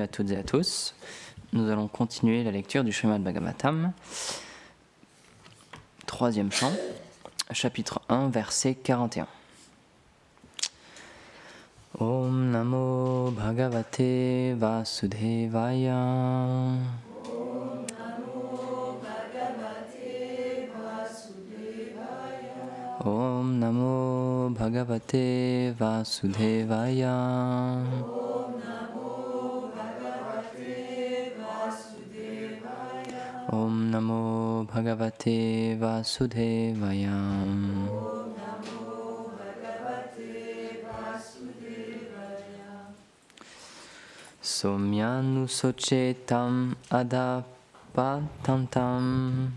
bienvenue à toutes et à tous. Nous allons continuer la lecture du Srimad Bhagavatam, troisième chant, chapitre 1, verset 41. Om Namo Bhagavate Vasudevaya. Om Namo Bhagavate Vasudevaya. Om Namo Bhagavate Vasudevaya. Om Namo Bhagavate Vasudevaya. Om Namo Bhagavate Vasudevaya. Om Namo Bhagavate Vasudevaya. Somyanu Sochetam Adapatantam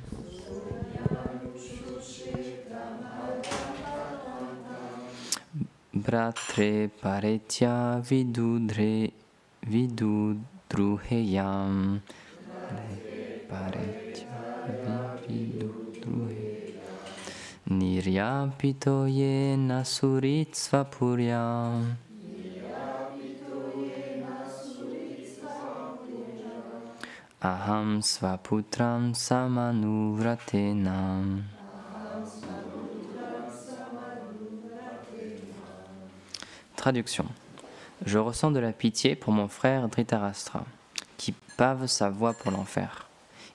Bratre Paretya Vidudruheyam Paretya Vidudruheyam Niryapito Yena Suritsvapuryam Aham Svaputram Samanuvratenam. Traduction. Je ressens de la pitié pour mon frère Dhritarashtra, qui pave sa voie pour l'enfer.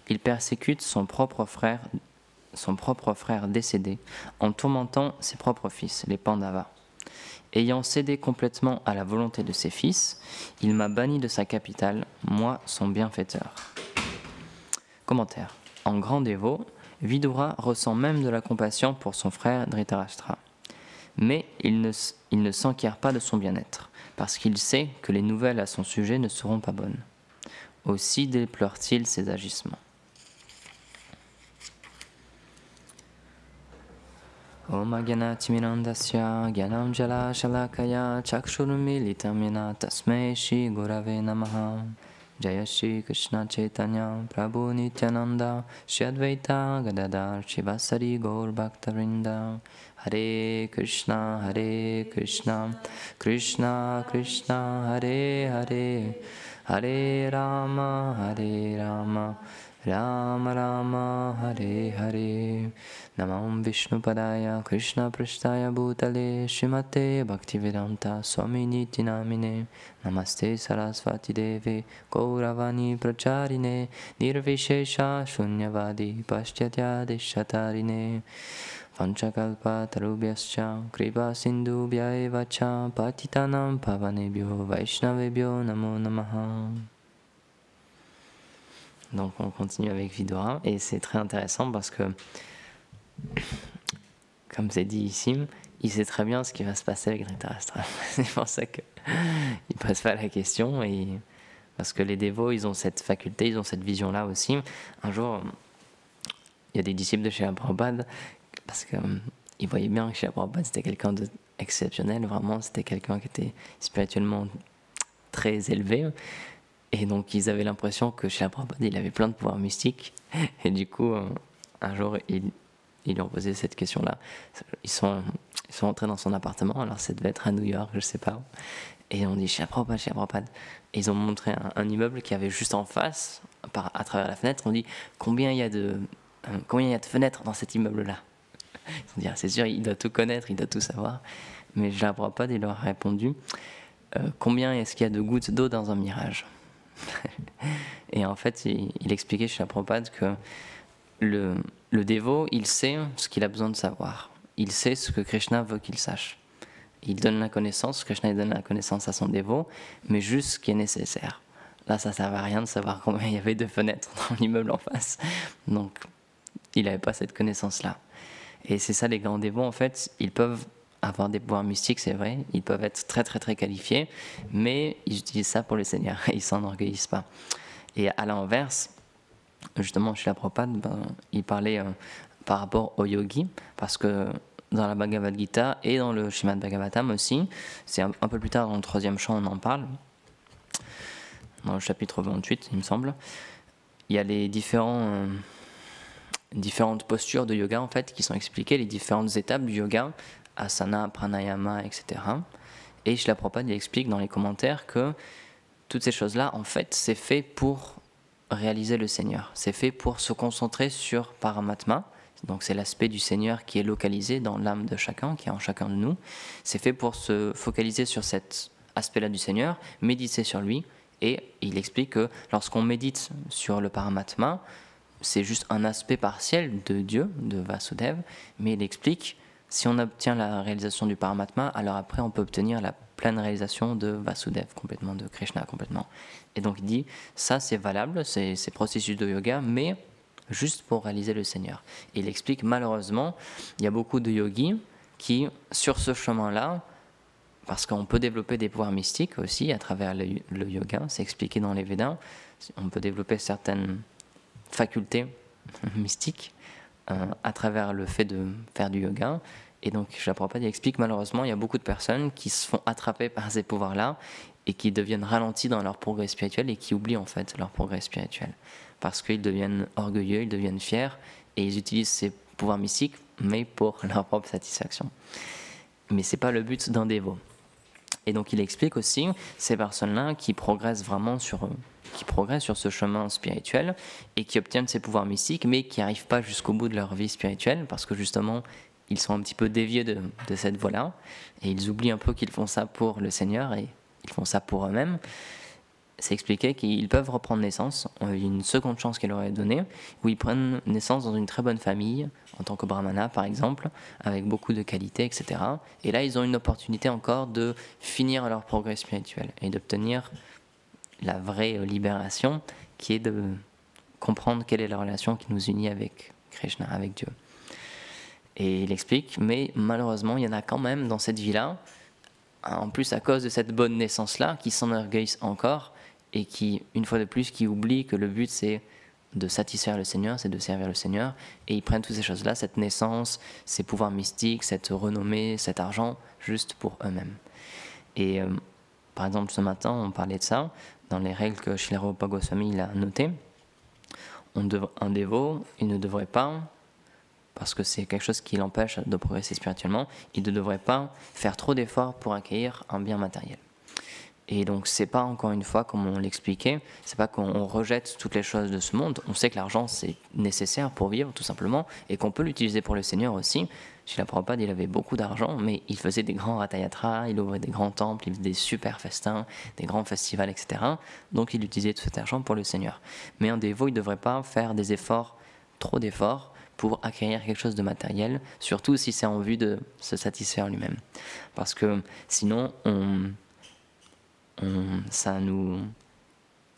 Il persécute son propre frère décédé, en tourmentant ses propres fils, les Pandavas. Ayant cédé complètement à la volonté de ses fils, il m'a banni de sa capitale, moi son bienfaiteur. Commentaire. En grand dévot, Vidura ressent même de la compassion pour son frère Dhritarashtra. Mais il ne s'enquiert pas de son bien-être, parce qu'il sait que les nouvelles à son sujet ne seront pas bonnes. Aussi déplore-t-il ses agissements. Om Agyana Timirandasya Gyanam Jala Shalakaya Chakshurumilitam Yena Tasmai Shri Gurave Namaha. Jaya Shri Krishna Chaitanya Prabhu Nityananda Shri Advaita Gadadhar Shivasari Gaur Bhaktarinda. Hare Krishna Krishna Krishna Hare Hare Hare Rama Rama Rama Hare Hare. Namam Vishnu Padaya Krishna Prasthaya Bhutale Srimate Bhaktivedanta Swami Niti Namine. Namaste Sarasvati Deve Gauravani Pracharine Nirvishesha Shunyavadi Paschatya Deshatarine. Vanchakalpa Tarubhyascha Kripa Sindhubhya eva cha Patitanam Pavanebhyo Vaishnavebhyo Namo Namaha. Donc on continue avec Vidura et c'est très intéressant parce que, comme c'est dit ici, il sait très bien ce qui va se passer avec Dhritarashtra. C'est pour ça qu'il ne pose pas la question, parce que les dévots, ils ont cette faculté, ils ont cette vision-là aussi. Un jour, il y a des disciples de Srila Prabhupada, parce qu'ils voyaient bien que Srila Prabhupada c'était quelqu'un d'exceptionnel, vraiment, c'était quelqu'un qui était spirituellement très élevé. Et donc ils avaient l'impression que Srila Prabhupada il avait plein de pouvoirs mystiques. Et du coup, un jour, ils lui ont posé cette question-là. Ils sont entrés dans son appartement, alors ça devait être à New York, je sais pas où. Et on dit Srila Prabhupada. Et ils ont montré un immeuble qui avait juste en face, à travers la fenêtre. On dit combien il y a de fenêtres dans cet immeuble-là. Ils ont dit c'est sûr, il doit tout connaître, il doit tout savoir. Mais Srila Prabhupada il leur a répondu combien est-ce qu'il y a de gouttes d'eau dans un mirage. Et en fait, il expliquait chez Prabhupada que le dévot, il sait ce qu'il a besoin de savoir. Il sait ce que Krishna veut qu'il sache. Il donne la connaissance, Krishna donne la connaissance à son dévot, mais juste ce qui est nécessaire. Là, ça ne servait à rien de savoir combien il y avait de fenêtres dans l'immeuble en face. Donc, il n'avait pas cette connaissance-là. Et c'est ça, les grands dévots, en fait, ils peuvent avoir des pouvoirs mystiques, c'est vrai, ils peuvent être très très très qualifiés, mais ils utilisent ça pour le Seigneur, ils s'enorgueillissent pas. Et à l'inverse, justement chez la Prabhupada, il parlait par rapport aux yogis, parce que dans la Bhagavad Gita et dans le Srimad Bhagavatam aussi, c'est un peu plus tard dans le troisième chant on en parle, dans le chapitre 28 il me semble, il y a les différentes postures de yoga en fait qui sont expliquées, les différentes étapes du yoga, asana, pranayama, etc. Et Srila Prabhupada il explique dans les commentaires que toutes ces choses-là, en fait, c'est fait pour réaliser le Seigneur. C'est fait pour se concentrer sur Paramatma. Donc c'est l'aspect du Seigneur qui est localisé dans l'âme de chacun, qui est en chacun de nous. C'est fait pour se focaliser sur cet aspect-là du Seigneur, méditer sur lui. Et il explique que lorsqu'on médite sur le Paramatma, c'est juste un aspect partiel de Dieu, de Vasudev, mais il explique, si on obtient la réalisation du Paramatma, alors après on peut obtenir la pleine réalisation de Vasudev complètement, de Krishna complètement. Et donc il dit, ça c'est valable, c'est processus de yoga, mais juste pour réaliser le Seigneur. Et il explique, malheureusement, il y a beaucoup de yogis qui, sur ce chemin-là, parce qu'on peut développer des pouvoirs mystiques aussi à travers le yoga, c'est expliqué dans les Védas, on peut développer certaines facultés mystiques à travers le fait de faire du yoga. Et donc, Srila Prabhupada explique, malheureusement, il y a beaucoup de personnes qui se font attraper par ces pouvoirs-là et qui deviennent ralentis dans leur progrès spirituel et qui oublient en fait leur progrès spirituel. Parce qu'ils deviennent orgueilleux, ils deviennent fiers et ils utilisent ces pouvoirs mystiques, mais pour leur propre satisfaction. Mais ce n'est pas le but d'un dévot. Et donc il explique aussi ces personnes-là qui progressent vraiment sur ce chemin spirituel et qui obtiennent ces pouvoirs mystiques, mais qui n'arrivent pas jusqu'au bout de leur vie spirituelle, parce que justement, ils sont un petit peu déviés de cette voie-là, et ils oublient un peu qu'ils font ça pour le Seigneur, et ils font ça pour eux-mêmes. C'est expliqué qu'ils peuvent reprendre naissance, une seconde chance qu'elle leur est donnée, où ils prennent naissance dans une très bonne famille, en tant que brahmana par exemple, avec beaucoup de qualités, etc. Et là, ils ont une opportunité encore de finir leur progrès spirituel et d'obtenir la vraie libération, qui est de comprendre quelle est la relation qui nous unit avec Krishna, avec Dieu. Et il explique, mais malheureusement, il y en a quand même dans cette vie-là, en plus à cause de cette bonne naissance-là, qui s'enorgueillissent encore, et qui, une fois de plus, qui oublient que le but c'est de satisfaire le Seigneur, c'est de servir le Seigneur, et ils prennent toutes ces choses-là, cette naissance, ces pouvoirs mystiques, cette renommée, cet argent, juste pour eux-mêmes. Et par exemple, ce matin, on parlait de ça, dans les règles que Srila Rupa Goswami il a notées, un dévot, il ne devrait pas, parce que c'est quelque chose qui l'empêche de progresser spirituellement, il ne devrait pas faire trop d'efforts pour acquérir un bien matériel. Et donc c'est pas, encore une fois, comme on l'expliquait, c'est pas qu'on rejette toutes les choses de ce monde. On sait que l'argent c'est nécessaire pour vivre tout simplement et qu'on peut l'utiliser pour le Seigneur aussi. Srila Prabhupada, il avait beaucoup d'argent, mais il faisait des grands ratayatras, il ouvrait des grands temples, il faisait des super festins, des grands festivals, etc. Donc il utilisait tout cet argent pour le Seigneur. Mais un dévot, il ne devrait pas faire des efforts, trop d'efforts, pour acquérir quelque chose de matériel, surtout si c'est en vue de se satisfaire lui-même. Parce que sinon, ça nous,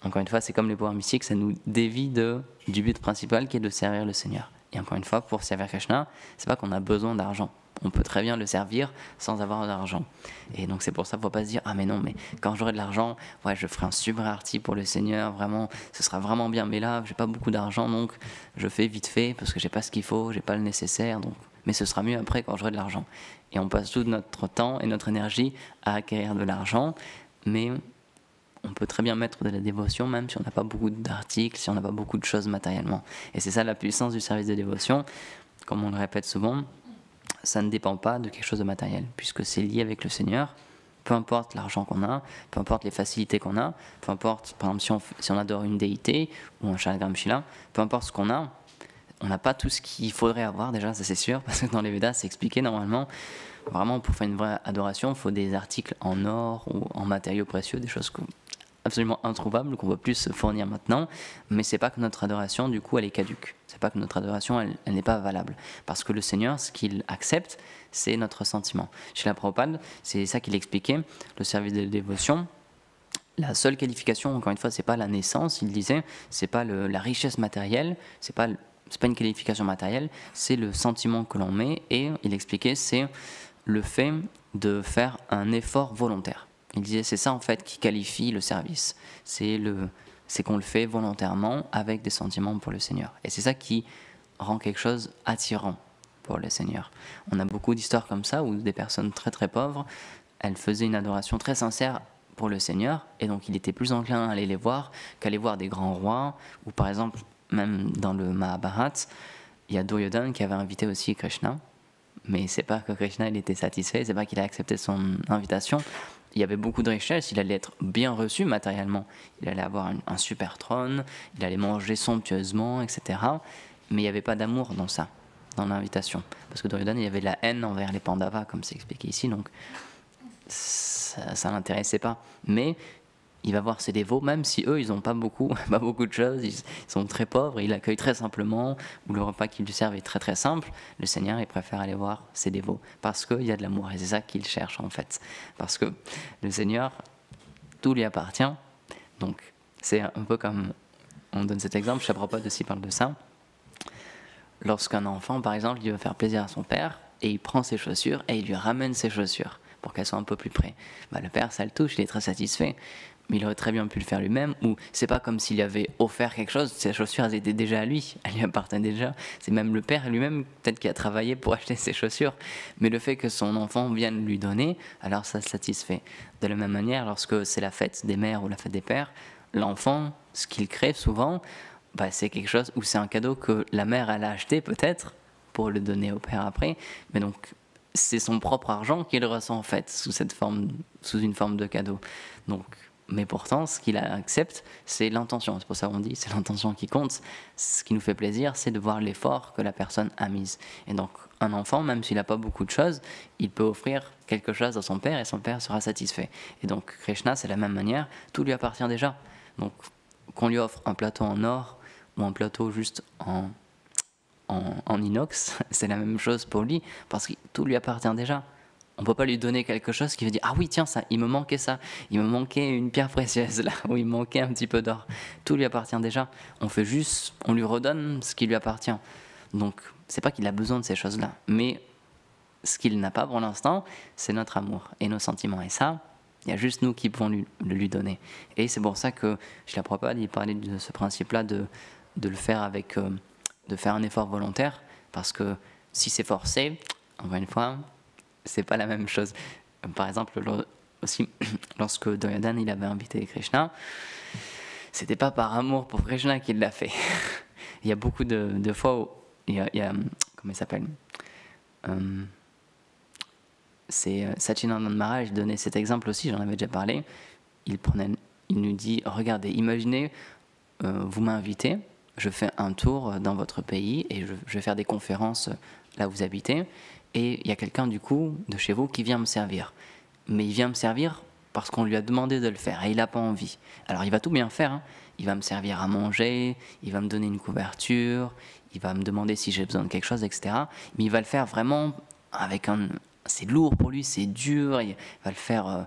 encore une fois, c'est comme les pouvoirs mystiques, ça nous dévie du but principal qui est de servir le Seigneur. Et encore une fois, pour servir Krishna, c'est pas qu'on a besoin d'argent. On peut très bien le servir sans avoir d'argent. Et donc c'est pour ça qu'il ne faut pas se dire, ah mais non, mais quand j'aurai de l'argent, ouais, je ferai un super arti pour le Seigneur, vraiment, ce sera vraiment bien. Mais là, j'ai pas beaucoup d'argent, donc je fais vite fait parce que j'ai pas ce qu'il faut, j'ai pas le nécessaire, donc. Mais ce sera mieux après quand j'aurai de l'argent. Et on passe tout notre temps et notre énergie à acquérir de l'argent, mais on peut très bien mettre de la dévotion, même si on n'a pas beaucoup d'articles, si on n'a pas beaucoup de choses matériellement. Et c'est ça la puissance du service de dévotion. Comme on le répète souvent, ça ne dépend pas de quelque chose de matériel, puisque c'est lié avec le Seigneur. Peu importe l'argent qu'on a, peu importe les facilités qu'on a, peu importe, par exemple, si on adore une déité ou un Shalagram Shila, peu importe ce qu'on a, on n'a pas tout ce qu'il faudrait avoir déjà, ça c'est sûr, parce que dans les Védas, c'est expliqué normalement. Vraiment, pour faire une vraie adoration, il faut des articles en or ou en matériaux précieux, des choses absolument introuvables qu'on ne peut plus se fournir maintenant. Mais c'est pas que notre adoration, du coup, elle est caduque. C'est pas que notre adoration, elle n'est pas valable. Parce que le Seigneur, ce qu'il accepte, c'est notre sentiment. Chez la Prabhupada, c'est ça qu'il expliquait, le service de dévotion. La seule qualification, encore une fois, c'est pas la naissance, il disait, c'est pas la richesse matérielle, c'est pas une qualification matérielle, c'est le sentiment que l'on met. Et il expliquait, c'est le fait de faire un effort volontaire. Il disait c'est ça en fait qui qualifie le service. C'est qu'on le fait volontairement avec des sentiments pour le Seigneur. Et c'est ça qui rend quelque chose attirant pour le Seigneur. On a beaucoup d'histoires comme ça où des personnes très très pauvres, elles faisaient une adoration très sincère pour le Seigneur et donc il était plus enclin à aller les voir qu'aller voir des grands rois ou par exemple même dans le Mahabharata, il y a Duryodhana qui avait invité aussi Krishna. Mais c'est pas que Krishna il était satisfait, c'est pas qu'il a accepté son invitation, il y avait beaucoup de richesses, il allait être bien reçu matériellement, il allait avoir un super trône, il allait manger somptueusement, etc. Mais il n'y avait pas d'amour dans ça, dans l'invitation. Parce que Duryodhana, il y avait de la haine envers les Pandavas, comme c'est expliqué ici, donc ça ne l'intéressait pas. Mais il va voir ses dévots, même si eux, ils n'ont pas beaucoup, pas beaucoup de choses, ils sont très pauvres, ils l'accueillent très simplement, ou le repas qu'ils lui servent est très très simple, le Seigneur, il préfère aller voir ses dévots, parce qu'il y a de l'amour, et c'est ça qu'il cherche en fait. Parce que le Seigneur, tout lui appartient, donc c'est un peu comme, on donne cet exemple, Prabhupada aussi parle de ça, lorsqu'un enfant, par exemple, il veut faire plaisir à son père, et il prend ses chaussures, et il lui ramène ses chaussures, pour qu'elles soient un peu plus près. Le père, ça le touche, il est très satisfait, mais il aurait très bien pu le faire lui-même, ou c'est pas comme s'il avait offert quelque chose, ses chaussures elles étaient déjà à lui, elles lui appartenaient déjà, c'est même le père lui-même peut-être qui a travaillé pour acheter ses chaussures, mais le fait que son enfant vienne lui donner, alors ça le satisfait. De la même manière, lorsque c'est la fête des mères ou la fête des pères, l'enfant, ce qu'il crée souvent, c'est quelque chose, ou c'est un cadeau que la mère elle a acheté peut-être, pour le donner au père après, mais donc c'est son propre argent qu'il ressent en fait, sous une forme de cadeau. Donc, mais pourtant, ce qu'il accepte, c'est l'intention. C'est pour ça qu'on dit, c'est l'intention qui compte. Ce qui nous fait plaisir, c'est de voir l'effort que la personne a mis. Et donc, un enfant, même s'il n'a pas beaucoup de choses, il peut offrir quelque chose à son père et son père sera satisfait. Et donc, Krishna, c'est la même manière, tout lui appartient déjà. Donc, qu'on lui offre un plateau en or ou un plateau juste en inox, c'est la même chose pour lui, parce que tout lui appartient déjà. On ne peut pas lui donner quelque chose qui veut dire « Ah oui, tiens, ça, il me manquait ça, il me manquait une pierre précieuse là, ou il me manquait un petit peu d'or. » Tout lui appartient déjà. On lui redonne ce qui lui appartient. Donc, c'est pas qu'il a besoin de ces choses-là, mais ce qu'il n'a pas pour l'instant, c'est notre amour et nos sentiments. Et ça, il y a juste nous qui pouvons lui donner. Et c'est pour ça que Srila Prabhupada, il parlait de ce principe-là de le faire avec... de faire un effort volontaire, parce que si c'est forcé, encore une fois, c'est pas la même chose. Par exemple, aussi, lorsque Duryodhana il avait invité Krishna, c'était pas par amour pour Krishna qu'il l'a fait. Il y a beaucoup de fois où il y a comment il s'appelle, c'est Sachinananda Maharaj donnait cet exemple aussi, j'en avais déjà parlé. Il nous dit, regardez, imaginez, vous m'invitez, je fais un tour dans votre pays et je vais faire des conférences là où vous habitez, et il y a quelqu'un du coup de chez vous qui vient me servir. Mais il vient me servir parce qu'on lui a demandé de le faire et il n'a pas envie. Alors il va tout bien faire, hein. Il va me servir à manger, il va me donner une couverture, il va me demander si j'ai besoin de quelque chose, etc. Mais il va le faire vraiment avec un... C'est lourd pour lui, c'est dur, il va le faire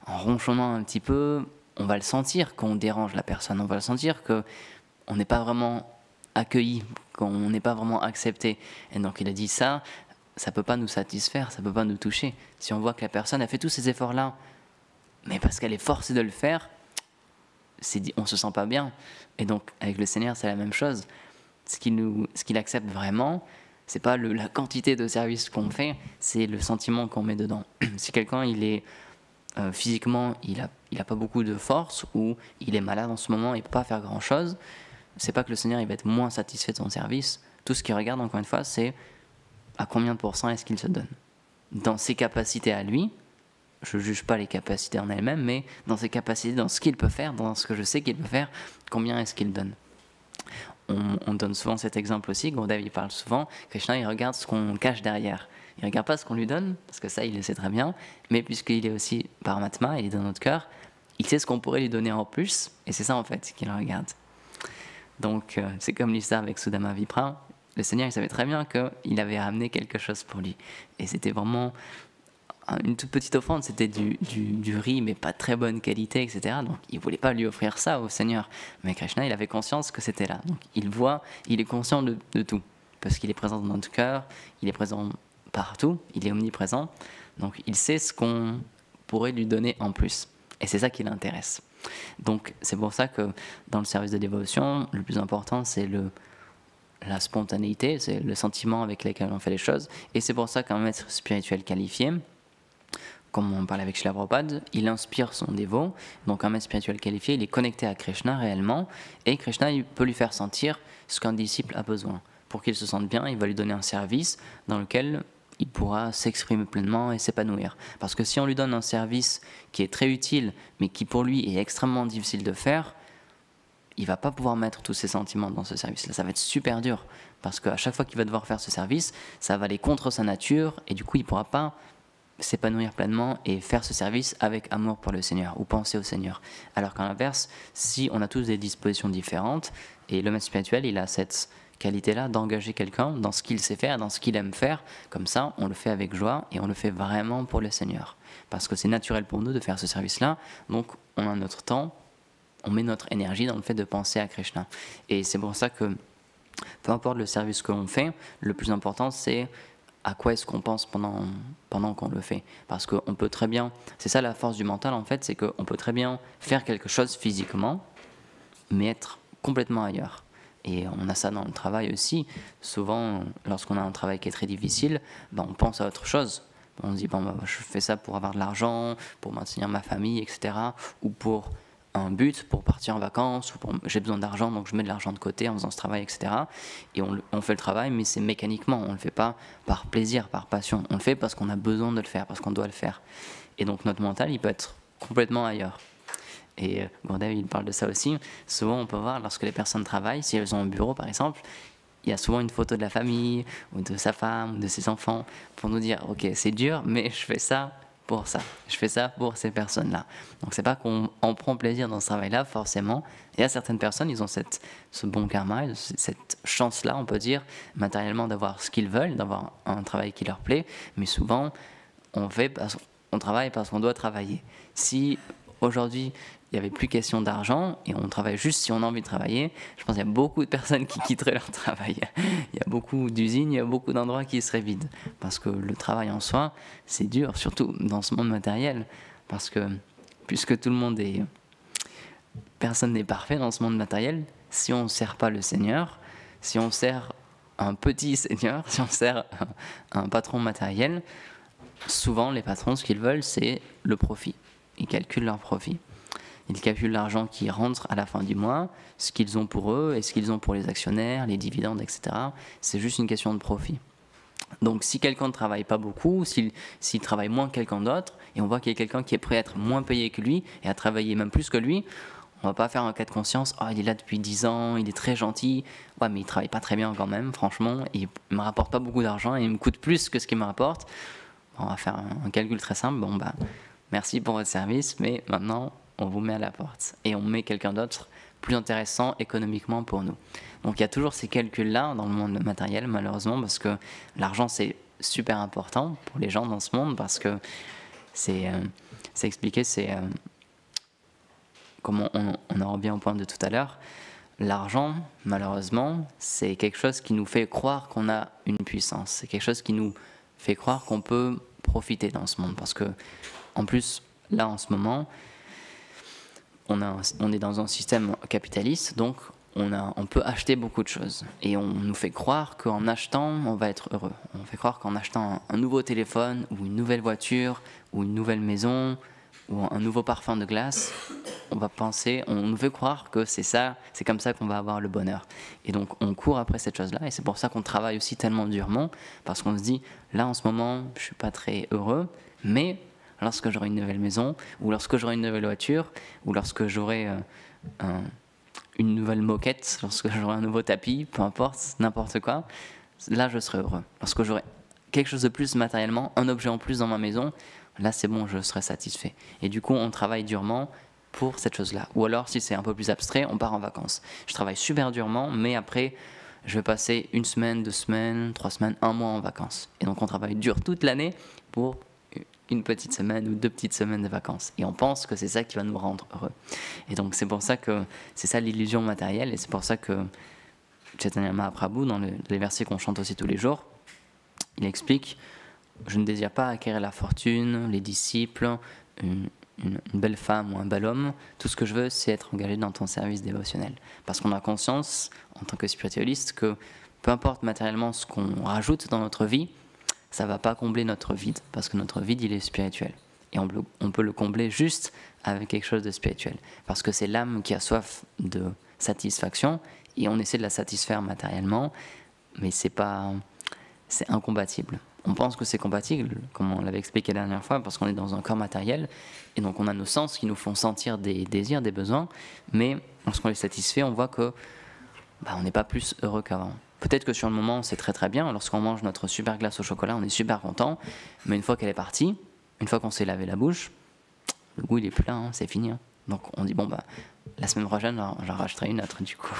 en ronchonnant un petit peu. On va le sentir qu'on dérange la personne, on va le sentir qu'on n'est pas vraiment accueilli, qu'on n'est pas vraiment accepté. Et donc il a dit ça ne peut pas nous satisfaire, ça ne peut pas nous toucher. Si on voit que la personne a fait tous ces efforts-là, mais parce qu'elle est forcée de le faire, on ne se sent pas bien. Et donc avec le Seigneur, c'est la même chose. Ce qu'il accepte vraiment, ce n'est pas la quantité de services qu'on fait, c'est le sentiment qu'on met dedans. Si quelqu'un, il est physiquement, il a pas beaucoup de force, ou il est malade en ce moment, il ne peut pas faire grand-chose, c'est pas que le Seigneur il va être moins satisfait de son service. Tout ce qu'il regarde, encore une fois, c'est à combien de pourcents est-ce qu'il se donne. Dans ses capacités à lui, je ne juge pas les capacités en elles-mêmes, mais dans ses capacités, dans ce qu'il peut faire, dans ce que je sais qu'il peut faire, combien est-ce qu'il donne. On donne souvent cet exemple aussi, Gurudev il parle souvent, Krishna il regarde ce qu'on cache derrière. Il ne regarde pas ce qu'on lui donne, parce que ça il le sait très bien, mais puisqu'il est aussi Paramatma, il est dans notre cœur, il sait ce qu'on pourrait lui donner en plus, et c'est ça en fait qu'il regarde. Donc c'est comme l'histoire avec Sudama Vipra, le Seigneur il savait très bien qu'il avait ramené quelque chose pour lui, et c'était vraiment une toute petite offrande, c'était du riz mais pas très bonne qualité, etc. Donc il ne voulait pas lui offrir ça au Seigneur, mais Krishna il avait conscience que c'était là, donc il est conscient de tout, parce qu'il est présent dans notre cœur, il est présent partout, il est omniprésent, donc il sait ce qu'on pourrait lui donner en plus, et c'est ça qui l'intéresse. Donc c'est pour ça que dans le service de dévotion, le plus important c'est la spontanéité, c'est le sentiment avec lequel on fait les choses, et c'est pour ça qu'un maître spirituel qualifié, comme on parle avec Srila Prabhupada, il inspire son dévot, donc un maître spirituel qualifié, il est connecté à Krishna réellement, et Krishna il peut lui faire sentir ce qu'un disciple a besoin. Pour qu'il se sente bien, il va lui donner un service dans lequel il pourra s'exprimer pleinement et s'épanouir. Parce que si on lui donne un service qui est très utile, mais qui pour lui est extrêmement difficile de faire, il va pas pouvoir mettre tous ses sentiments dans ce service-là. Ça va être super dur, parce qu'à chaque fois qu'il va devoir faire ce service, ça va aller contre sa nature, et du coup, il pourra pas s'épanouir pleinement et faire ce service avec amour pour le Seigneur, ou penser au Seigneur. Alors qu'à l'inverse, si on a tous des dispositions différentes, et le maître spirituel, il a cette qualité-là d'engager quelqu'un dans ce qu'il sait faire, dans ce qu'il aime faire, comme ça, on le fait avec joie, et on le fait vraiment pour le Seigneur. Parce que c'est naturel pour nous de faire ce service-là, donc on a notre temps, on met notre énergie dans le fait de penser à Krishna. Et c'est pour ça que, peu importe le service que l'on fait, le plus important c'est à quoi est-ce qu'on pense pendant qu'on le fait. Parce qu'on peut très bien, c'est ça la force du mental en fait, c'est qu'on peut très bien faire quelque chose physiquement, mais être complètement ailleurs. Et on a ça dans le travail aussi. Souvent, lorsqu'on a un travail qui est très difficile, ben on pense à autre chose. On se dit, bon, ben, je fais ça pour avoir de l'argent, pour maintenir ma famille, etc. Ou pour un but, pour partir en vacances, ou j'ai besoin d'argent, donc je mets de l'argent de côté en faisant ce travail, etc. Et on fait le travail, mais c'est mécaniquement. On ne le fait pas par plaisir, par passion. On le fait parce qu'on a besoin de le faire, parce qu'on doit le faire. Et donc notre mental, il peut être complètement ailleurs. Et Gourdev, il parle de ça aussi. Souvent, on peut voir, lorsque les personnes travaillent, si elles ont un bureau, par exemple, il y a souvent une photo de la famille, ou de sa femme, ou de ses enfants, pour nous dire, ok, c'est dur, mais je fais ça pour ça. Je fais ça pour ces personnes-là. Donc, c'est pas qu'on en prend plaisir dans ce travail-là, forcément. Il y a certaines personnes, ils ont ce bon karma, cette chance-là, on peut dire, matériellement, d'avoir ce qu'ils veulent, d'avoir un travail qui leur plaît, mais souvent, on travaille parce qu'on doit travailler. Si aujourd'hui, il n'y avait plus question d'argent et on travaille juste si on a envie de travailler, je pense qu'il y a beaucoup de personnes qui quitteraient leur travail. Il y a beaucoup d'usines, il y a beaucoup d'endroits qui seraient vides. Parce que le travail en soi, c'est dur, surtout dans ce monde matériel. Parce que puisque tout le monde est... Personne n'est parfait dans ce monde matériel. Si on ne sert pas le Seigneur, si on sert un petit Seigneur, si on sert un patron matériel, souvent les patrons, ce qu'ils veulent, c'est le profit. Ils calculent leur profit. Ils calculent l'argent qui rentre à la fin du mois, ce qu'ils ont pour eux et ce qu'ils ont pour les actionnaires, les dividendes, etc. C'est juste une question de profit. Donc si quelqu'un ne travaille pas beaucoup, s'il travaille moins que quelqu'un d'autre, et on voit qu'il y a quelqu'un qui est prêt à être moins payé que lui, et à travailler même plus que lui, on va pas faire un cas de conscience, oh, il est là depuis 10 ans, il est très gentil, ouais mais il travaille pas très bien quand même, franchement, il me rapporte pas beaucoup d'argent, et il me coûte plus que ce qu'il me rapporte. On va faire un calcul très simple, bon bah, merci pour votre service, mais maintenant, on vous met à la porte et on met quelqu'un d'autre plus intéressant économiquement pour nous. Donc il y a toujours ces calculs-là dans le monde matériel, malheureusement, parce que l'argent c'est super important pour les gens dans ce monde, parce que c'est expliqué, comme on en revient au point de tout à l'heure, l'argent, malheureusement, c'est quelque chose qui nous fait croire qu'on a une puissance, c'est quelque chose qui nous fait croire qu'on peut profiter dans ce monde, parce que en plus, là en ce moment, on est dans un système capitaliste, donc on peut acheter beaucoup de choses. Et on nous fait croire qu'en achetant, on va être heureux. On fait croire qu'en achetant un nouveau téléphone, ou une nouvelle voiture, ou une nouvelle maison, ou un nouveau parfum de glace, on nous fait croire que c'est comme ça qu'on va avoir le bonheur. Et donc on court après cette chose-là, et c'est pour ça qu'on travaille aussi tellement durement, parce qu'on se dit, là en ce moment, je suis pas très heureux, mais lorsque j'aurai une nouvelle maison, ou lorsque j'aurai une nouvelle voiture, ou lorsque j'aurai une nouvelle moquette, lorsque j'aurai un nouveau tapis, peu importe, n'importe quoi, là je serai heureux. Lorsque j'aurai quelque chose de plus matériellement, un objet en plus dans ma maison, là c'est bon, je serai satisfait. Et du coup, on travaille durement pour cette chose-là. Ou alors, si c'est un peu plus abstrait, on part en vacances. Je travaille super durement, mais après, je vais passer 1 semaine, 2 semaines, 3 semaines, 1 mois en vacances. Et donc on travaille dur toute l'année pour une petite semaine ou 2 petites semaines de vacances. Et on pense que c'est ça qui va nous rendre heureux. Et donc c'est pour ça que c'est ça l'illusion matérielle, et c'est pour ça que Chaitanya Mahaprabhu, dans les versets qu'on chante aussi tous les jours, il explique, je ne désire pas acquérir la fortune, les disciples, une belle femme ou un bel homme, tout ce que je veux c'est être engagé dans ton service dévotionnel. Parce qu'on a conscience, en tant que spiritualiste, que peu importe matériellement ce qu'on rajoute dans notre vie, ça ne va pas combler notre vide, parce que notre vide, il est spirituel. Et on peut le combler juste avec quelque chose de spirituel. Parce que c'est l'âme qui a soif de satisfaction, et on essaie de la satisfaire matériellement, mais c'est incompatible. on pense que c'est compatible, comme on l'avait expliqué la dernière fois, parce qu'on est dans un corps matériel, et donc on a nos sens qui nous font sentir des désirs, des besoins, mais lorsqu'on les satisfait, on voit que on n'est pas plus heureux qu'avant. Peut-être que sur le moment, c'est très très bien, lorsqu'on mange notre super glace au chocolat, on est super content, mais une fois qu'elle est partie, une fois qu'on s'est lavé la bouche, le goût il est plus là, hein, c'est fini. Hein. Donc on dit la semaine prochaine j'en rachèterai une autre du coup.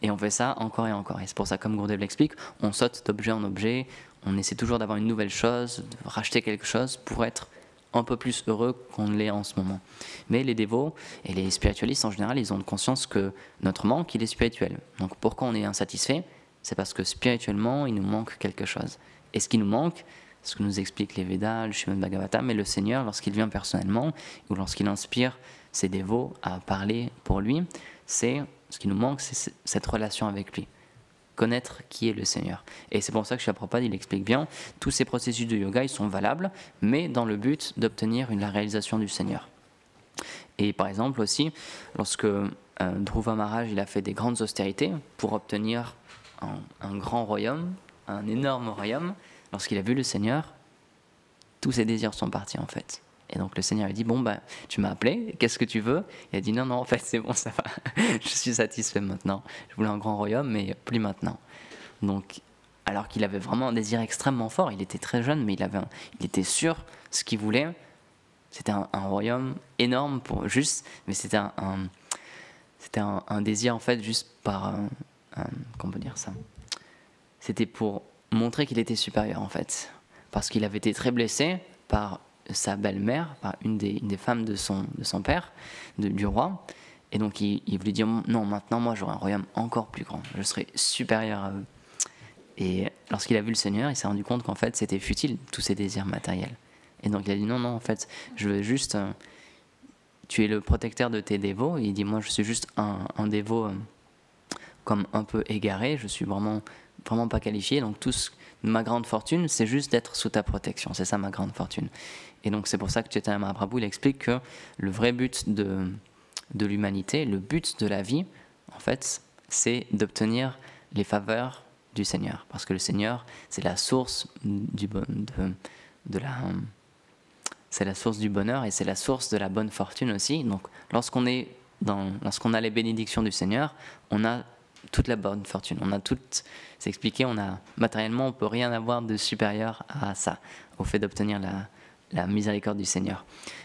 Et on fait ça encore et encore. Et c'est pour ça, comme Gourdev l'explique, on saute d'objet en objet, on essaie toujours d'avoir une nouvelle chose, de racheter quelque chose pour être un peu plus heureux qu'on l'est en ce moment. Mais les dévots et les spiritualistes en général, ils ont conscience que notre manque, il est spirituel. Donc pourquoi on est insatisfait? C'est parce que spirituellement, il nous manque quelque chose. Et ce qui nous manque, ce que nous expliquent les Védas, le Srimad Bhagavatam, mais le Seigneur, lorsqu'il vient personnellement, ou lorsqu'il inspire ses dévots à parler pour lui, c'est ce qui nous manque, c'est cette relation avec lui. Connaître qui est le Seigneur. Et c'est pour ça que Srila Prabhupada, il explique bien, tous ces processus de yoga, ils sont valables, mais dans le but d'obtenir la réalisation du Seigneur. Et par exemple aussi, lorsque Dhruva Maharaj, il a fait des grandes austérités pour obtenir un grand royaume, un énorme royaume, lorsqu'il a vu le Seigneur, tous ses désirs sont partis en fait. Et donc le Seigneur lui dit, tu m'as appelé, qu'est-ce que tu veux? Il a dit, non, en fait c'est bon, ça va, je suis satisfait maintenant. Je voulais un grand royaume, mais plus maintenant. Donc, alors qu'il avait vraiment un désir extrêmement fort, il était très jeune, mais il était sûr ce qu'il voulait. C'était un royaume énorme, mais c'était un désir en fait juste par... comment on peut dire ça? C'était pour montrer qu'il était supérieur en fait. Parce qu'il avait été très blessé par sa belle-mère, par une des femmes de son père, du roi. Et donc il voulait dire, non, maintenant moi j'aurai un royaume encore plus grand, je serai supérieur à eux. Et lorsqu'il a vu le Seigneur, il s'est rendu compte qu'en fait c'était futile, tous ces désirs matériels. Et donc il a dit, non, en fait, je veux juste... tu es le protecteur de tes dévots. Et il dit, moi je suis juste un dévot comme un peu égaré, je suis vraiment pas qualifié, donc ma grande fortune, c'est juste d'être sous ta protection, c'est ça ma grande fortune. Et donc c'est pour ça que Chaitanya Mahaprabhu, il explique que le vrai but de l'humanité, le but de la vie, en fait, c'est d'obtenir les faveurs du Seigneur, parce que le Seigneur, c'est la source c'est la source du bonheur et c'est la source de la bonne fortune aussi. Donc lorsqu'on a les bénédictions du Seigneur, on a toute la bonne fortune, c'est expliqué, matériellement on peut rien avoir de supérieur à ça, au fait d'obtenir la miséricorde du Seigneur.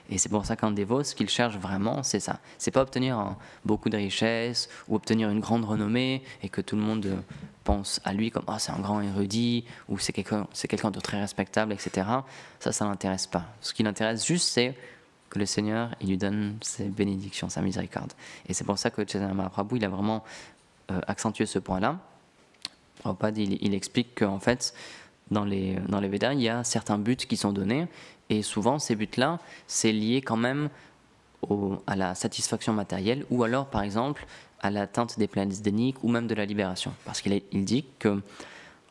Et c'est pour ça qu'un dévot, ce qu'il cherche vraiment, c'est ça. C'est pas obtenir beaucoup de richesses ou obtenir une grande renommée et que tout le monde pense à lui comme c'est un grand érudit ou c'est quelqu'un de très respectable, etc. Ça l'intéresse pas. Ce qui l'intéresse juste, c'est que le Seigneur, il lui donne ses bénédictions, sa miséricorde. Et c'est pour ça que Chaitanya Mahaprabhu, il a vraiment accentuer ce point-là. Prabhupada, il explique qu'en fait, dans les Védas, il y a certains buts qui sont donnés, et souvent, ces buts-là, c'est lié quand même à la satisfaction matérielle, ou alors, par exemple, à l'atteinte des planètes déniques, ou même de la libération. Parce qu'il dit que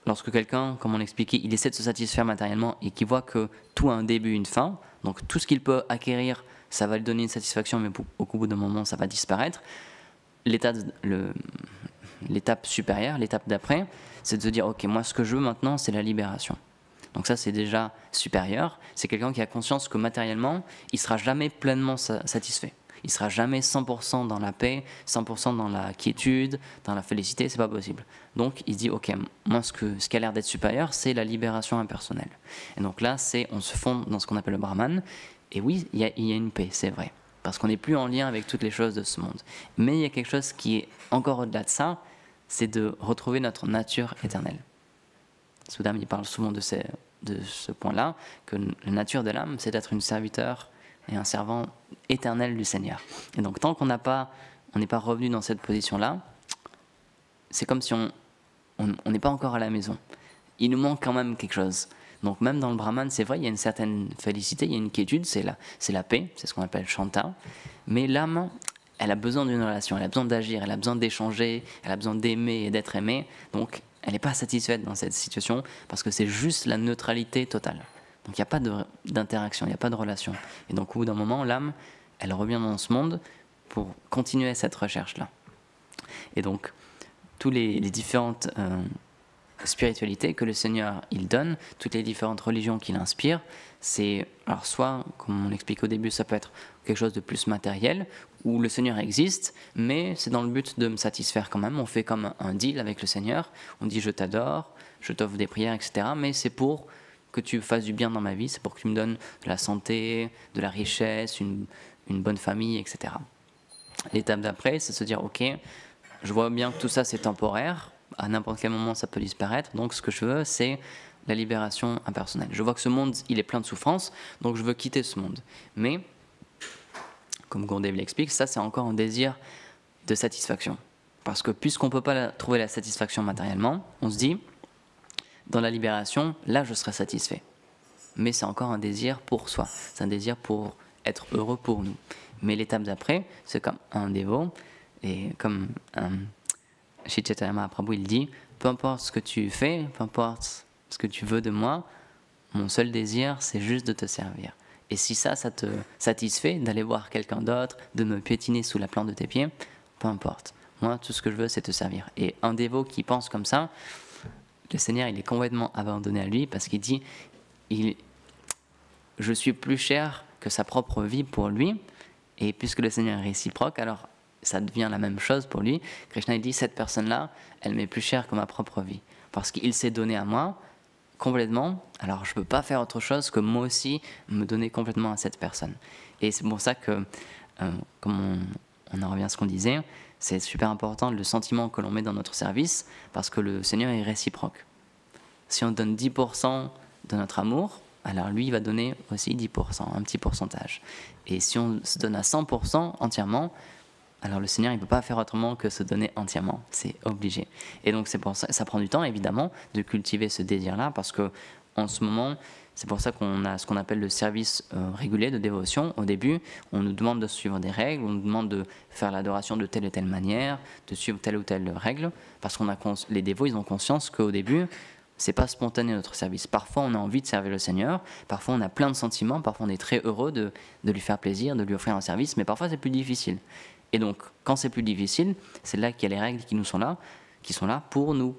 lorsque quelqu'un, comme on l'expliquait, il essaie de se satisfaire matériellement, et qu'il voit que tout a un début, une fin, donc tout ce qu'il peut acquérir, ça va lui donner une satisfaction, mais au bout d'un moment, ça va disparaître. L'étape supérieure, l'étape d'après, c'est de se dire, ok, moi ce que je veux maintenant, c'est la libération. Donc ça, c'est déjà supérieur. C'est quelqu'un qui a conscience que matériellement, il ne sera jamais pleinement satisfait. Il ne sera jamais 100% dans la paix, 100% dans la quiétude, dans la félicité, c'est pas possible. Donc il se dit, ok, moi ce qui a l'air d'être supérieur, c'est la libération impersonnelle. Et donc là, on se fonde dans ce qu'on appelle le Brahman. Et oui, il y a une paix, c'est vrai. Parce qu'on n'est plus en lien avec toutes les choses de ce monde. Mais il y a quelque chose qui est encore au-delà de ça, c'est de retrouver notre nature éternelle. Soudam, il parle souvent de ce point-là, que la nature de l'âme, c'est d'être une serviteur et un servant éternel du Seigneur. Et donc tant qu'on n'est pas revenu dans cette position-là, c'est comme si on n'est pas encore à la maison. Il nous manque quand même quelque chose. Donc même dans le Brahman, c'est vrai, il y a une certaine félicité, il y a une quiétude, c'est la paix, c'est ce qu'on appelle Shanta. Mais l'âme, elle a besoin d'une relation, elle a besoin d'agir, elle a besoin d'échanger, elle a besoin d'aimer et d'être aimée. Donc elle n'est pas satisfaite dans cette situation parce que c'est juste la neutralité totale. Donc il n'y a pas d'interaction, il n'y a pas de relation. Et donc au bout d'un moment, l'âme, elle revient dans ce monde pour continuer cette recherche-là. Et donc tous les différentes spiritualité que le Seigneur il donne, toutes les différentes religions qu'il inspire, c'est, alors soit, comme on l'explique au début, ça peut être quelque chose de plus matériel, où le Seigneur existe, mais c'est dans le but de me satisfaire quand même. On fait comme un deal avec le Seigneur, on dit je t'adore, je t'offre des prières, etc. Mais c'est pour que tu fasses du bien dans ma vie, c'est pour que tu me donnes de la santé, de la richesse, une bonne famille, etc. L'étape d'après, c'est de se dire, ok, je vois bien que tout ça c'est temporaire, à n'importe quel moment ça peut disparaître, donc ce que je veux c'est la libération impersonnelle. Je vois que ce monde il est plein de souffrance, donc je veux quitter ce monde. Mais, comme Gourdev l'explique, ça c'est encore un désir de satisfaction. Parce que puisqu'on ne peut pas trouver la satisfaction matériellement, on se dit, dans la libération, là je serai satisfait. Mais c'est encore un désir pour soi, c'est un désir pour être heureux pour nous. Mais l'étape d'après, c'est comme un dévot, et comme Sri Chaitanya Mahaprabhu il dit, peu importe ce que tu fais, peu importe ce que tu veux de moi, mon seul désir c'est juste de te servir. Et si ça te satisfait d'aller voir quelqu'un d'autre, de me piétiner sous la plante de tes pieds, peu importe. Moi, tout ce que je veux, c'est te servir. Et un dévot qui pense comme ça, le Seigneur, il est complètement abandonné à lui parce qu'il dit, je suis plus cher que sa propre vie pour lui. Et puisque le Seigneur est réciproque, alors ça devient la même chose pour lui. Krishna, il dit, cette personne-là, elle m'est plus chère que ma propre vie. Parce qu'il s'est donné à moi complètement, alors je ne peux pas faire autre chose que moi aussi me donner complètement à cette personne. Et c'est pour ça que, comme on en revient à ce qu'on disait, c'est super important le sentiment que l'on met dans notre service, parce que le Seigneur est réciproque. Si on donne 10% de notre amour, alors lui, il va donner aussi 10%, un petit pourcentage. Et si on se donne à 100% entièrement, alors le Seigneur, il ne peut pas faire autrement que se donner entièrement. C'est obligé. Et donc, c'est pour ça, ça prend du temps, évidemment, de cultiver ce désir-là, parce que en ce moment, c'est pour ça qu'on a ce qu'on appelle le service régulier de dévotion. Au début, on nous demande de suivre des règles, on nous demande de faire l'adoration de telle ou telle manière, de suivre telle ou telle règle, parce qu'on a les dévots, ils ont conscience qu'au début, c'est pas spontané notre service. Parfois, on a envie de servir le Seigneur, parfois on a plein de sentiments, parfois on est très heureux de lui faire plaisir, de lui offrir un service, mais parfois c'est plus difficile. Et donc, quand c'est plus difficile, c'est là qu'il y a les règles qui sont là pour nous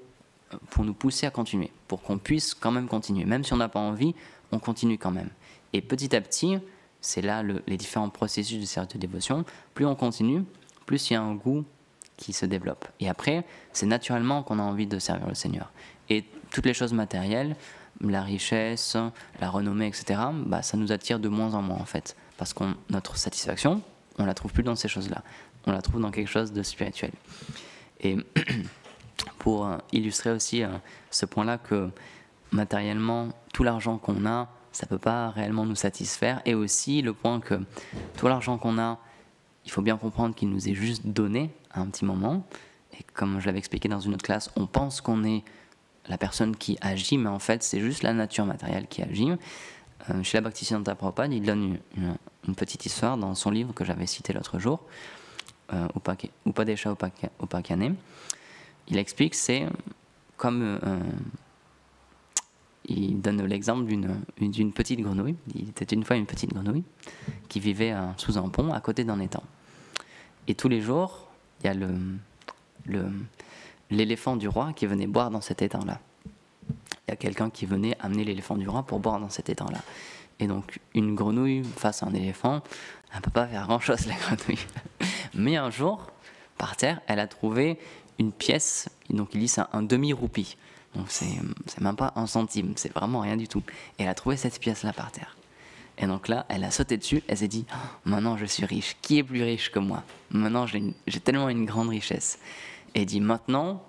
pousser à continuer, pour qu'on puisse quand même continuer. Même si on n'a pas envie, on continue quand même. Et petit à petit, c'est là les différents processus de service de dévotion. Plus on continue, plus il y a un goût qui se développe. Et après, c'est naturellement qu'on a envie de servir le Seigneur. Et toutes les choses matérielles, la richesse, la renommée, etc., ça nous attire de moins en moins en fait. Parce que notre satisfaction, on ne la trouve plus dans ces choses-là. On la trouve dans quelque chose de spirituel. Et pour illustrer aussi ce point-là que matériellement, tout l'argent qu'on a, ça ne peut pas réellement nous satisfaire. Et aussi le point que tout l'argent qu'on a, il faut bien comprendre qu'il nous est juste donné à un petit moment. Et comme je l'avais expliqué dans une autre classe, on pense qu'on est la personne qui agit, mais en fait, c'est juste la nature matérielle qui agit. Chez la Bhaktisiddhanta Prabhupada, il donne une petite histoire dans son livre que j'avais cité l'autre jour, Upadesha Upakane. Il explique, c'est comme il donne l'exemple d'une petite grenouille. Il était une fois une petite grenouille qui vivait sous un pont à côté d'un étang. Et tous les jours, il y a l'éléphant du roi qui venait boire dans cet étang-là. Il y a quelqu'un qui venait amener l'éléphant du roi pour boire dans cet étang-là. Et donc, une grenouille face à un éléphant, elle ne peut pas faire grand-chose, la grenouille. Mais un jour, par terre, elle a trouvé une pièce, donc il dit c'est un demi-roupie. Donc, c'est même pas un centime, c'est vraiment rien du tout. Et elle a trouvé cette pièce-là par terre. Et donc là, elle a sauté dessus, elle s'est dit oh, « Maintenant, je suis riche. Qui est plus riche que moi? Maintenant, j'ai tellement une grande richesse. » Et elle dit « Maintenant,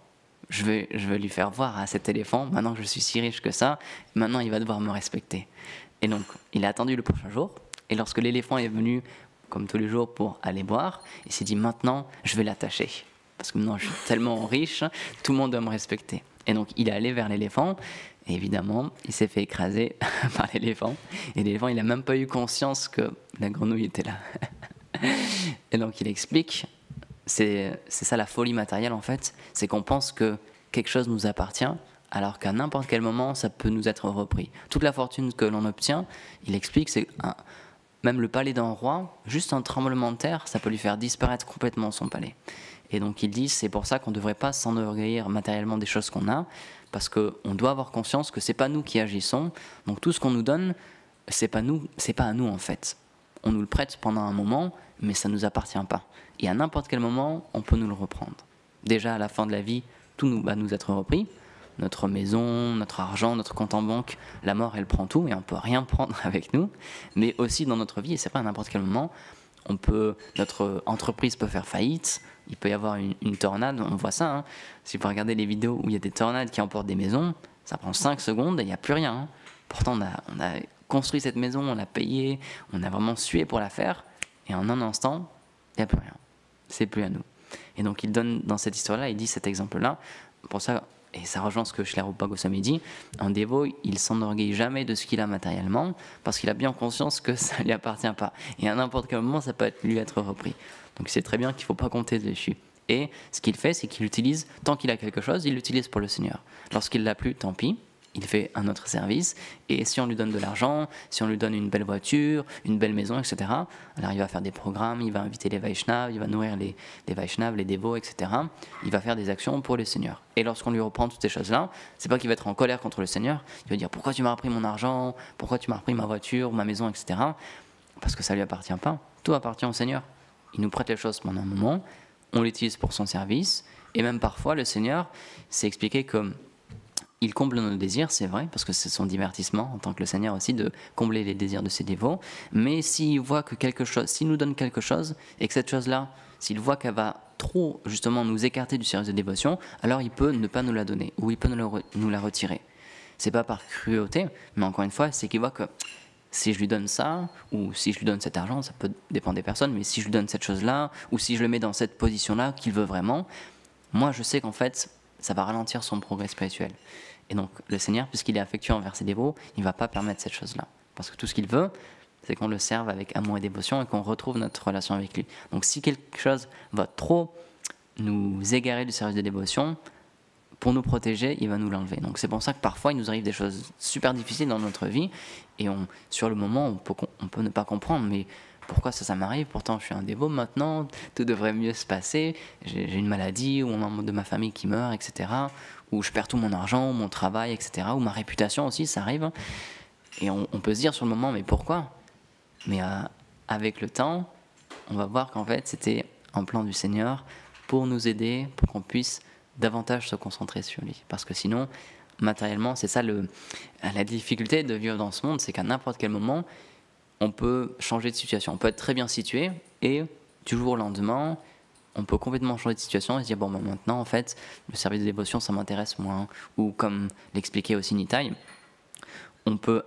je vais lui faire voir à cet éléphant, maintenant que je suis si riche que ça, maintenant il va devoir me respecter. » Et donc, il a attendu le prochain jour, et lorsque l'éléphant est venu, comme tous les jours, pour aller boire, il s'est dit, maintenant, je vais l'attacher. Parce que maintenant, je suis tellement riche, tout le monde doit me respecter. Et donc, il est allé vers l'éléphant, et évidemment, il s'est fait écraser par l'éléphant. Et l'éléphant, il n'a même pas eu conscience que la grenouille était là. Et donc, il explique, c'est ça la folie matérielle, en fait, c'est qu'on pense que quelque chose nous appartient, alors qu'à n'importe quel moment, ça peut nous être repris. Toute la fortune que l'on obtient, il explique, c'est même le palais d'un roi, juste un tremblement de terre, ça peut lui faire disparaître complètement son palais. Et donc ils disent c'est pour ça qu'on ne devrait pas s'enorgueillir matériellement des choses qu'on a, parce qu'on doit avoir conscience que c'est pas nous qui agissons. Donc tout ce qu'on nous donne, c'est pas à nous en fait. On nous le prête pendant un moment, mais ça nous appartient pas. Et à n'importe quel moment, on peut nous le reprendre. Déjà à la fin de la vie, tout va nous être repris. Notre maison, notre argent, notre compte en banque, la mort elle prend tout et on peut rien prendre avec nous. Mais aussi dans notre vie, et c'est vrai à n'importe quel moment, notre entreprise peut faire faillite, il peut y avoir une tornade, on voit ça. Hein. Si vous regardez les vidéos où il y a des tornades qui emportent des maisons, ça prend 5 secondes et il n'y a plus rien. Hein. Pourtant on a construit cette maison, on l'a payée, on a vraiment sué pour la faire, et en un instant, il n'y a plus rien. C'est plus à nous. Et donc il donne dans cette histoire-là, il dit cet exemple-là, pour ça, et ça rejoint ce que Shri Rupa Goswami dit, un dévot, il s'enorgueille jamais de ce qu'il a matériellement, parce qu'il a bien conscience que ça ne lui appartient pas. Et à n'importe quel moment, ça peut lui être repris. Donc c'est très bien qu'il ne faut pas compter dessus. Et ce qu'il fait, c'est qu'il utilise, tant qu'il a quelque chose, il l'utilise pour le Seigneur. Lorsqu'il l'a plus, tant pis, il fait un autre service, et si on lui donne de l'argent, si on lui donne une belle voiture, une belle maison, etc., alors il va faire des programmes, il va inviter les Vaishnavas, il va nourrir les Vaishnavas, les dévots, etc., il va faire des actions pour les seigneurs. Et lorsqu'on lui reprend toutes ces choses-là, c'est pas qu'il va être en colère contre le Seigneur, il va dire pourquoi tu m'as repris mon argent, pourquoi tu m'as repris ma voiture, ma maison, etc., parce que ça lui appartient pas, tout appartient au Seigneur. Il nous prête les choses pendant un moment, on l'utilise pour son service, et même parfois le Seigneur s'est expliqué comme il comble nos désirs, c'est vrai, parce que c'est son divertissement en tant que le Seigneur aussi de combler les désirs de ses dévots. Mais s'il voit que quelque chose, s'il nous donne quelque chose et que cette chose-là, s'il voit qu'elle va trop justement nous écarter du service de dévotion, alors il peut ne pas nous la donner ou il peut nous la retirer. C'est pas par cruauté, mais encore une fois, c'est qu'il voit que si je lui donne ça ou si je lui donne cet argent, ça peut dépendre des personnes, mais si je lui donne cette chose-là ou si je le mets dans cette position-là qu'il veut vraiment, moi je sais qu'en fait, ça va ralentir son progrès spirituel. Et donc le Seigneur, puisqu'il est affectueux envers ses dévots, il ne va pas permettre cette chose-là. Parce que tout ce qu'il veut, c'est qu'on le serve avec amour et dévotion et qu'on retrouve notre relation avec lui. Donc si quelque chose va trop nous égarer du service de dévotion, pour nous protéger, il va nous l'enlever. Donc c'est pour ça que parfois il nous arrive des choses super difficiles dans notre vie et sur le moment on peut ne pas comprendre, mais pourquoi ça m'arrive? Pourtant je suis un dévot maintenant, tout devrait mieux se passer, j'ai une maladie ou un membre de ma famille qui meurt, etc. Ou je perds tout mon argent, mon travail, etc. Ou ma réputation aussi, ça arrive. Et on peut se dire sur le moment, mais pourquoi? Mais avec le temps, on va voir qu'en fait, c'était un plan du Seigneur pour nous aider, pour qu'on puisse davantage se concentrer sur lui. Parce que sinon, matériellement, c'est ça la difficulté de vivre dans ce monde, c'est qu'à n'importe quel moment, on peut changer de situation. On peut être très bien situé et du jour au lendemain, on peut complètement changer de situation et se dire bon, maintenant en fait le service de dévotion ça m'intéresse moins, ou comme l'expliquait aussi Nitai, on peut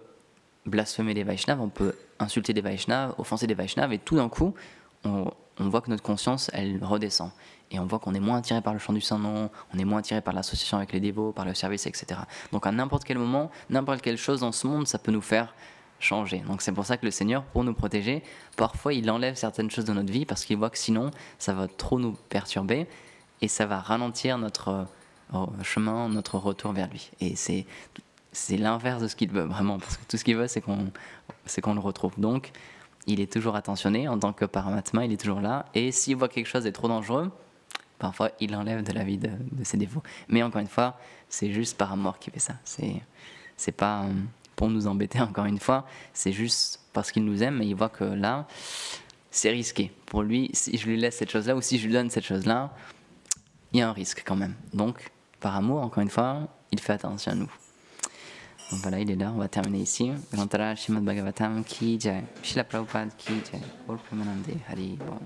blasphémer les Vaishnavas, on peut insulter des Vaishnavas, offenser des Vaishnavas, et tout d'un coup on voit que notre conscience elle redescend et on voit qu'on est moins attiré par le chant du Saint-Nom, on est moins attiré par l'association avec les dévots, par le service, etc. Donc à n'importe quel moment, n'importe quelle chose dans ce monde ça peut nous faire changer. Donc c'est pour ça que le Seigneur, pour nous protéger, parfois il enlève certaines choses de notre vie parce qu'il voit que sinon ça va trop nous perturber et ça va ralentir notre chemin, notre retour vers lui. Et c'est l'inverse de ce qu'il veut vraiment, parce que tout ce qu'il veut c'est qu'on le retrouve. Donc il est toujours attentionné en tant que Paramatma, il est toujours là, et s'il voit quelque chose est trop dangereux, parfois il enlève de la vie de ses dévots. Mais encore une fois, c'est juste par amour qu'il fait ça. C'est pas pour nous embêter encore une fois, c'est juste parce qu'il nous aime et il voit que là, c'est risqué. Pour lui, si je lui laisse cette chose-là ou si je lui donne cette chose-là, il y a un risque quand même. Donc, par amour, encore une fois, il fait attention à nous. Donc voilà, il est là, on va terminer ici. Grantara Srimad Bhagavatam ki jai, Srila Prabhupada ki jai, Gaur Premanande Hari Bol.